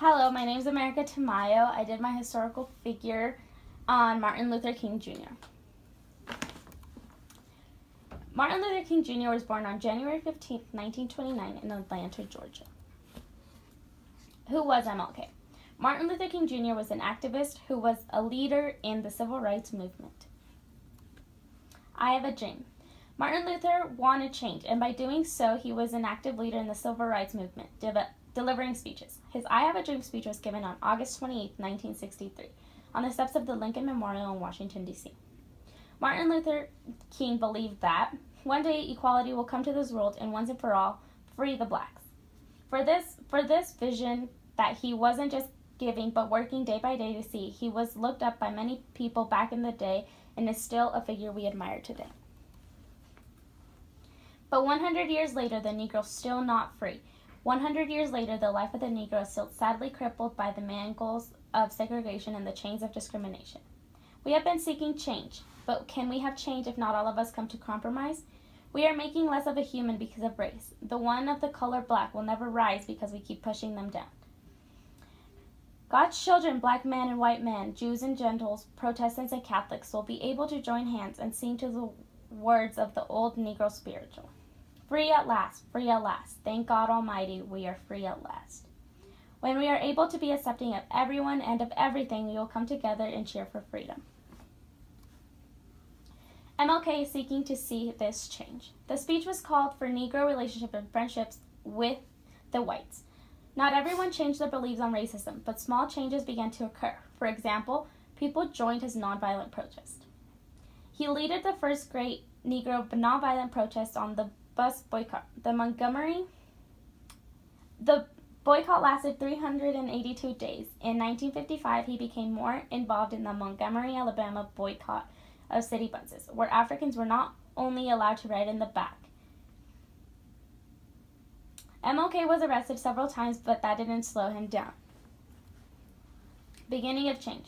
Hello, my name is America Tamayo. I did my historical figure on Martin Luther King Jr. Martin Luther King Jr. was born on January 15, 1929 in Atlanta, Georgia. Who was MLK? Martin Luther King Jr. was an activist who was a leader in the civil rights movement. I have a dream. Martin Luther wanted change, and by doing so, he was an active leader in the civil rights movement, delivering speeches. His I Have a Dream speech was given on August 28, 1963, on the steps of the Lincoln Memorial in Washington, D.C. Martin Luther King believed that one day equality will come to this world and once and for all, free the blacks. For this vision that he wasn't just giving but working day by day to see, he was looked up by many people back in the day and is still a figure we admire today. But 100 years later, the Negro is still not free. 100 years later, the life of the Negro is still sadly crippled by the mangles of segregation and the chains of discrimination. We have been seeking change, but can we have change if not all of us come to compromise? We are making less of a human because of race. The one of the color black will never rise because we keep pushing them down. God's children, black men and white men, Jews and Gentiles, Protestants and Catholics, will be able to join hands and sing to the words of the old Negro spiritual. Free at last, free at last. Thank God Almighty, we are free at last. When we are able to be accepting of everyone and of everything, we will come together and cheer for freedom. MLK is seeking to see this change. The speech was called for Negro relationships and friendships with the whites. Not everyone changed their beliefs on racism, but small changes began to occur. For example, people joined his nonviolent protest. He led the first great Negro nonviolent protest on the bus boycott. The boycott lasted 382 days. In 1955, he became more involved in the Montgomery, Alabama boycott of city buses, where Africans were not only allowed to ride in the back. MLK was arrested several times, but that didn't slow him down. Beginning of change.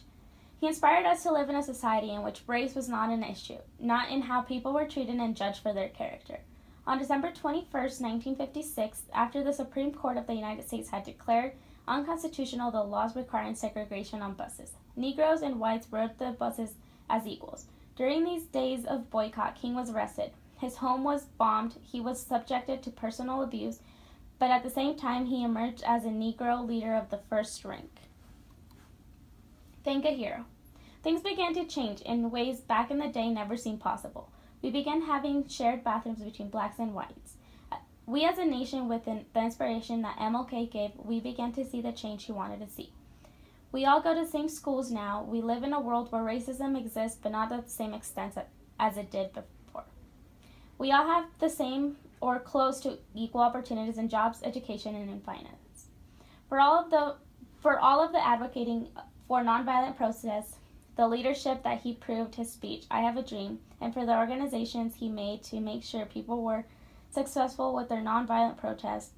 He inspired us to live in a society in which race was not an issue, not in how people were treated and judged for their character. On December 21, 1956, after the Supreme Court of the United States had declared unconstitutional the laws requiring segregation on buses, Negroes and whites rode the buses as equals. During these days of boycott, King was arrested. His home was bombed. He was subjected to personal abuse, but at the same time, he emerged as a Negro leader of the first rank. Thank a hero. Things began to change in ways back in the day never seemed possible. We began having shared bathrooms between blacks and whites. We as a nation, with the inspiration that MLK gave, we began to see the change he wanted to see. We all go to the same schools now. We live in a world where racism exists, but not at the same extent as it did before. We all have the same or close to equal opportunities in jobs, education, and in finance. For all of the advocating for nonviolent protests, the leadership that he proved his speech, I Have a Dream, and for the organizations he made to make sure people were successful with their nonviolent protests,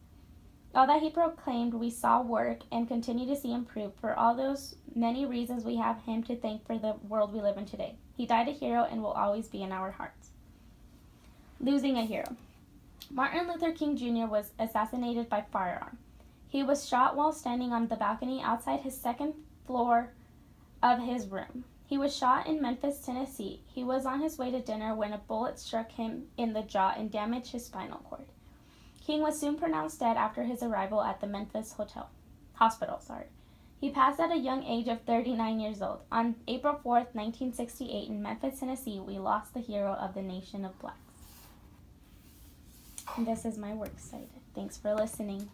all that he proclaimed we saw work and continue to see improve. For all those many reasons, we have him to thank for the world we live in today. He died a hero and will always be in our hearts. Losing a hero. Martin Luther King Jr. was assassinated by firearm. He was shot while standing on the balcony outside his second floor of his room. He was shot in Memphis, Tennessee. He was on his way to dinner when a bullet struck him in the jaw and damaged his spinal cord. King was soon pronounced dead after his arrival at the Memphis hospital. He passed at a young age of 39 years old. On April 4th, 1968, in Memphis, Tennessee, we lost the hero of the nation of blacks. And this is my works cited. Thanks for listening.